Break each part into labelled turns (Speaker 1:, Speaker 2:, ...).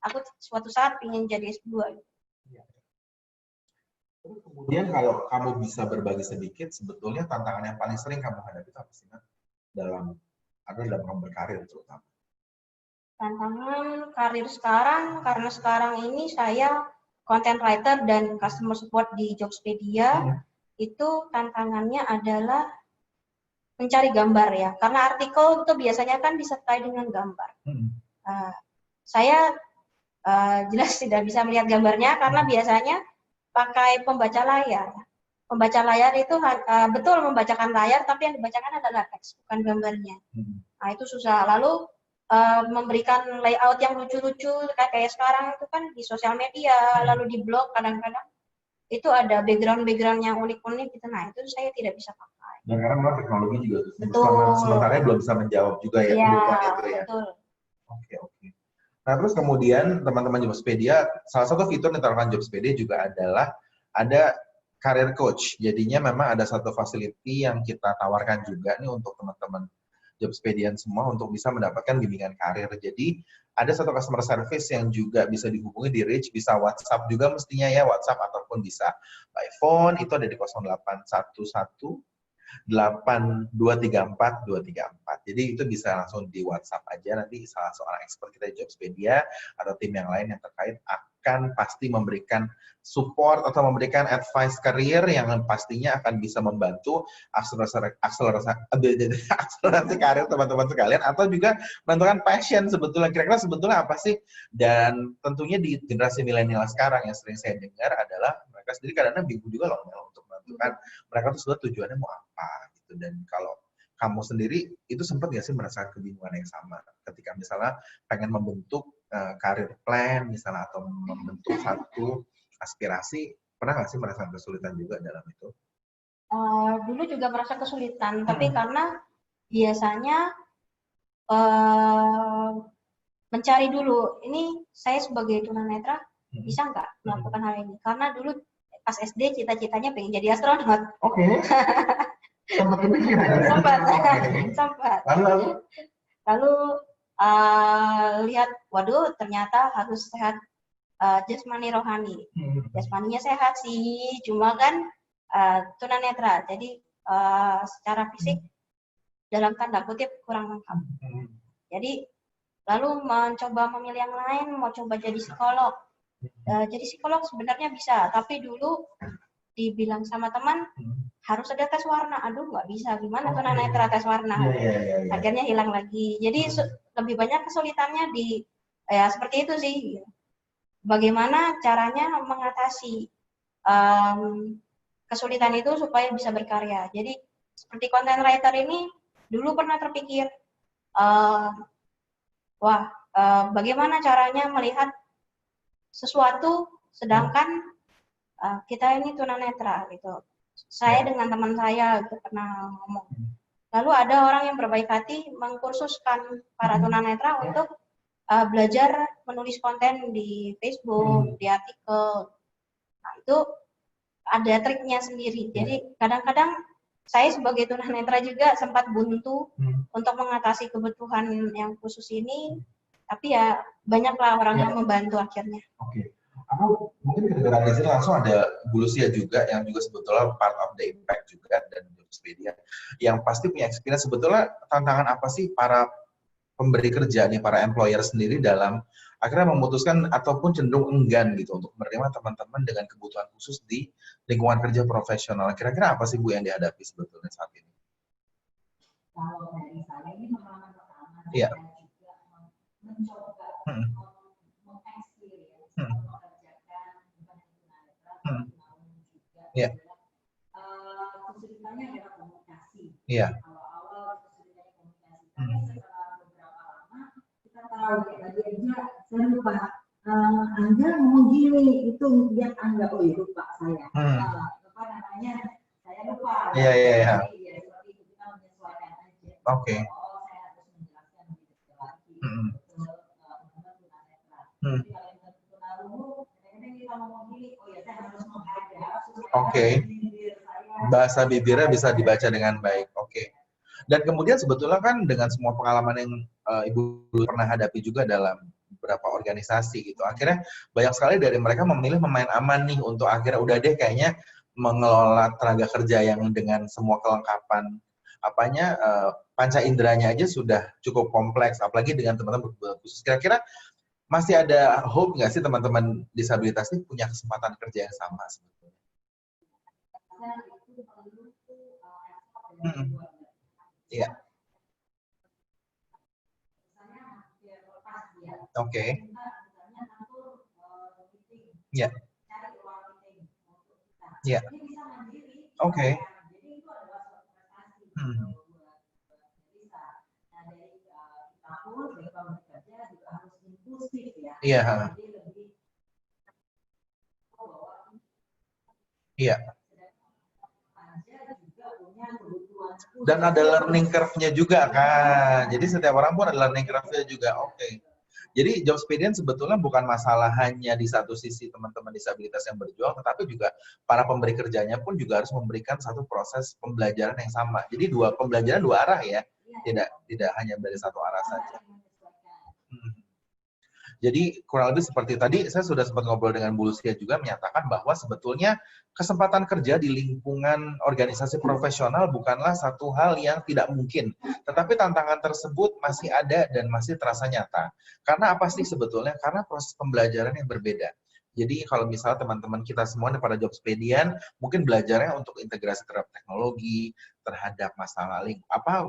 Speaker 1: aku suatu saat ingin jadi S2.
Speaker 2: Terus kemudian kalau kamu bisa berbagi sedikit, sebetulnya tantangan yang paling sering kamu hadapi itu apa sih, Nat? dalam kamu berkarir terutama?
Speaker 1: Tantangan karir sekarang, karena sekarang ini saya content writer dan customer support di Jobspedia, itu tantangannya adalah mencari gambar ya, karena artikel itu biasanya kan disertai dengan gambar. Saya jelas tidak bisa melihat gambarnya karena biasanya pakai pembaca layar. Pembaca layar itu betul membacakan layar, tapi yang dibacakan adalah teks, bukan gambarnya. Nah, itu susah. Lalu memberikan layout yang lucu-lucu kayak sekarang itu kan di sosial media, lalu di blog kadang-kadang itu ada background yang unik-unik gitu. Nah, itu saya tidak bisa pakai.
Speaker 2: Dan karena memang teknologi juga
Speaker 1: betul.
Speaker 2: Sementara belum bisa menjawab juga ya kebutuhan itu ya.
Speaker 1: Betul.
Speaker 2: Oke. Nah, terus kemudian teman-teman Jobspedia, salah satu fitur yang ditawarkan Jobspedia juga adalah ada career coach. Jadinya memang ada satu facility yang kita tawarkan juga nih untuk teman-teman Jobspedian semua untuk bisa mendapatkan bimbingan karir. Jadi ada satu customer service yang juga bisa dihubungi di reach, bisa WhatsApp juga mestinya ya, WhatsApp ataupun bisa by phone, itu ada di 0811 8234 234. Jadi itu bisa langsung di WhatsApp aja, nanti salah seorang expert kita di Jobspedia atau tim yang lain yang terkait akan pasti memberikan support atau memberikan advice karir yang pastinya akan bisa membantu akselerasi karir teman-teman sekalian, atau juga menentukan passion sebetulnya, kira-kira sebetulnya apa sih. Dan tentunya di generasi milenial sekarang yang sering saya dengar adalah mereka sendiri kadang-kadang bingung juga loh untuk menentukan mereka tuh sebenarnya tujuannya mau apa gitu. Dan kalau kamu sendiri itu sempat nggak sih merasa kebingungan yang sama ketika misalnya pengen membentuk karir plan misalnya atau membentuk satu aspirasi, pernah nggak sih merasa kesulitan juga dalam itu?
Speaker 1: Dulu juga merasa kesulitan, tapi karena biasanya mencari dulu, ini saya sebagai tunanetra bisa nggak melakukan hal ini? Karena dulu pas SD cita-citanya pengen jadi astronot.
Speaker 2: Oke. Sempat kepikiran.
Speaker 1: Sempat. Lalu lihat, waduh ternyata harus sehat jasmani rohani. Jasmaninya sehat sih, cuma kan tunanetra, jadi secara fisik dalam tanda kutip kurang lengkap. Jadi lalu mencoba memilih yang lain, mau coba jadi psikolog. Jadi psikolog sebenarnya bisa, tapi dulu dibilang sama teman harus ada tes warna. Aduh, nggak bisa, gimana tunanetra tes warna? Akhirnya hilang lagi. Jadi lebih banyak kesulitannya di seperti itu sih. Bagaimana caranya mengatasi kesulitan itu supaya bisa berkarya. Jadi seperti content writer ini dulu pernah terpikir, bagaimana caranya melihat sesuatu sedangkan kita ini tunanetra gitu. Saya dengan teman saya itu pernah ngomong. Lalu ada orang yang berbaik hati mengkursuskan para tunanetra untuk belajar menulis konten di Facebook, di artikel. Nah, itu ada triknya sendiri. Jadi kadang-kadang saya sebagai tunanetra juga sempat buntu untuk mengatasi kebutuhan yang khusus ini, tapi ya banyaklah orang yang membantu akhirnya.
Speaker 2: Oke. Aku mungkin kedengaran di sini langsung ada Bu Lucia juga yang juga sebetulnya part of the impact juga dan Jobspedia yang pasti punya experience. Sebetulnya tantangan apa sih para pemberi kerja nih, para employer sendiri dalam akhirnya memutuskan ataupun cenderung enggan gitu untuk menerima teman-teman dengan kebutuhan khusus di lingkungan kerja profesional. Kira-kira apa sih Bu yang dihadapi sebetulnya saat ini?
Speaker 3: Kalau dari saya ini pengalaman pertama,
Speaker 2: saya
Speaker 3: juga mencoba kesulitannya adalah komunikasi. Awal-awal kesulitannya komunikasi. Tapi setelah beberapa lama kita tahu tadi aja saya lupa. Angga ngomong gini, itu lihat Angga, oh itu lupa saya. Apa namanya? Saya lupa.
Speaker 2: Iya.
Speaker 3: Seperti itu kita menyesuaikan aja.
Speaker 2: Oke.
Speaker 3: Oh saya harus menjelaskan lebih detail lagi. Teman-teman tunanetra. Jadi kalau yang tunarungu, kadang-kadang kita ngomong gini, oh ya saya harus menghadap.
Speaker 2: Oke. Bahasa bibirnya bisa dibaca dengan baik. Oke. Dan kemudian sebetulnya kan dengan semua pengalaman yang Ibu pernah hadapi juga dalam beberapa organisasi gitu. Akhirnya banyak sekali dari mereka memilih pemain aman nih untuk akhirnya udah deh kayaknya mengelola tenaga kerja yang dengan semua kelengkapan panca inderanya aja sudah cukup kompleks, apalagi dengan teman-teman khusus. Kira-kira masih ada hope nggak sih teman-teman disabilitas ini punya kesempatan kerja yang sama sebetulnya? Iya. Oke. Iya. Iya. Oke. Iya. Iya. Dan ada learning curve-nya juga kan. Jadi setiap orang pun ada learning curve-nya juga. Oke. Jadi Jobspedian sebetulnya bukan masalah hanya di satu sisi teman-teman disabilitas yang berjuang, tetapi juga para pemberi kerjanya pun juga harus memberikan satu proses pembelajaran yang sama. Jadi pembelajaran dua arah ya, tidak hanya dari satu arah saja. Jadi kurang lebih seperti tadi, saya sudah sempat ngobrol dengan Bu Lucia juga menyatakan bahwa sebetulnya kesempatan kerja di lingkungan organisasi profesional bukanlah satu hal yang tidak mungkin. Tetapi tantangan tersebut masih ada dan masih terasa nyata. Karena apa sih sebetulnya? Karena proses pembelajaran yang berbeda. Jadi kalau misalnya teman-teman kita semua pada Jobspedian mungkin belajarnya untuk integrasi terhadap teknologi, terhadap masalah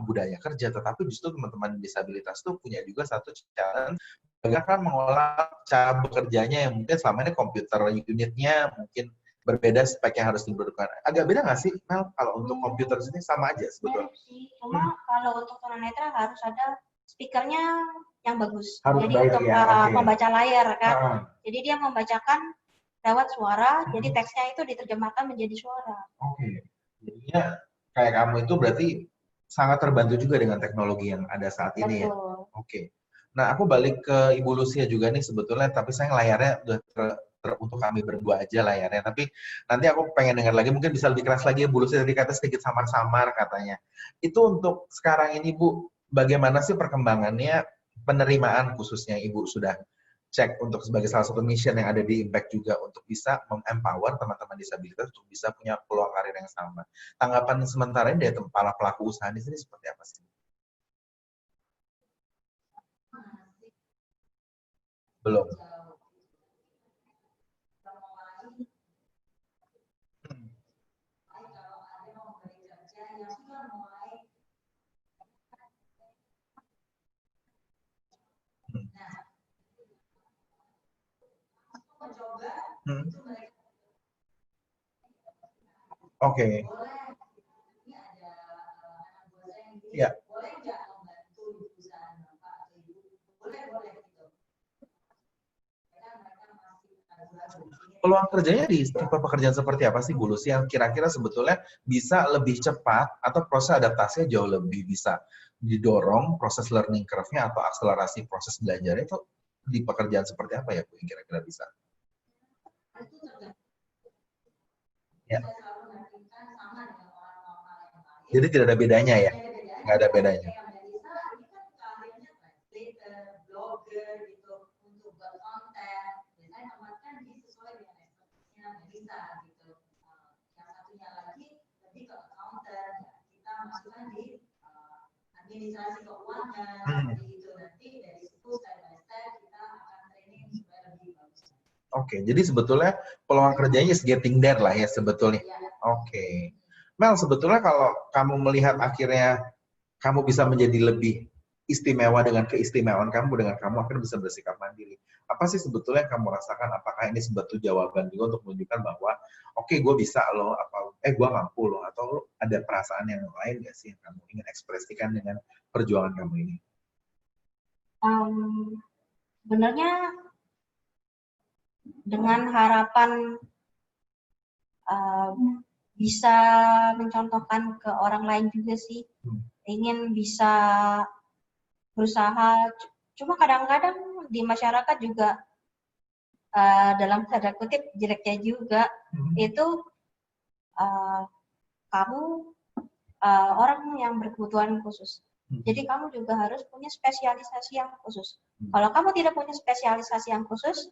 Speaker 2: budaya kerja, tetapi justru teman-teman disabilitas itu punya juga satu challenge bagaimana mengolah cara bekerjanya yang mungkin selama ini komputer unitnya mungkin berbeda spek yang harus dibutuhkan. Agak beda nggak sih, Mel, kalau untuk komputer sini sama aja sebetulnya?
Speaker 1: Cuma kalau untuk tunanetra harus ada speakernya yang bagus.
Speaker 2: Harus
Speaker 1: jadi
Speaker 2: baik,
Speaker 1: untuk
Speaker 2: ya,
Speaker 1: membaca layar kan. Jadi dia membacakan lewat suara, jadi teksnya itu diterjemahkan menjadi suara.
Speaker 2: Oke. Jadinya kayak kamu itu berarti sangat terbantu juga dengan teknologi yang ada saat ini.
Speaker 1: Betul.
Speaker 2: Ya. Oke. Nah, aku balik ke Ibu Lucia juga nih sebetulnya, tapi saya layarnya udah untuk kami berdua aja layarnya. Tapi nanti aku pengen dengar lagi, mungkin bisa lebih keras lagi ya Bu Lucia, tadi kata sedikit samar-samar katanya. Itu untuk sekarang ini Bu, bagaimana sih perkembangannya penerimaan khususnya Ibu sudah cek untuk sebagai salah satu mission yang ada di Impact juga untuk bisa mem-empower teman-teman disabilitas untuk bisa punya peluang karir yang sama. Tanggapan sementara ini dari para pelaku usaha di sini seperti apa sih? Belum. Oke. Ya. Peluang kerjanya di tipe pekerjaan seperti apa sih Bu Lucy yang kira-kira sebetulnya bisa lebih cepat atau proses adaptasinya jauh lebih bisa didorong proses learning curve-nya atau akselerasi proses belajarnya itu di pekerjaan seperti apa ya Bu yang kira-kira bisa? Ya. Jadi tidak ada bedanya ya? Nggak ada bedanya.
Speaker 4: Administrasi keuangan, gitu nanti dari situ step by step kita akan training supaya lebih bagus.
Speaker 2: Oke, jadi sebetulnya peluang kerjanya is getting there lah ya sebetulnya. Oke. Mel, sebetulnya kalau kamu melihat akhirnya kamu bisa menjadi lebih istimewa dengan keistimewaan kamu, dengan kamu akhirnya bisa bersikap mandiri. Apa sih sebetulnya yang kamu rasakan? Apakah ini sebetulnya jawaban juga untuk menunjukkan bahwa oke, gue bisa loh, gue mampu loh, atau ada perasaan yang lain nggak sih yang kamu ingin ekspresikan dengan perjuangan kamu ini?
Speaker 1: Sebenarnya dengan harapan bisa mencontohkan ke orang lain juga sih, ingin bisa berusaha. Cuma kadang-kadang di masyarakat juga dalam tanda kutip jeleknya juga itu kamu orang yang berkebutuhan khusus, Jadi kamu juga harus punya spesialisasi yang khusus. Kalau kamu tidak punya spesialisasi yang khusus,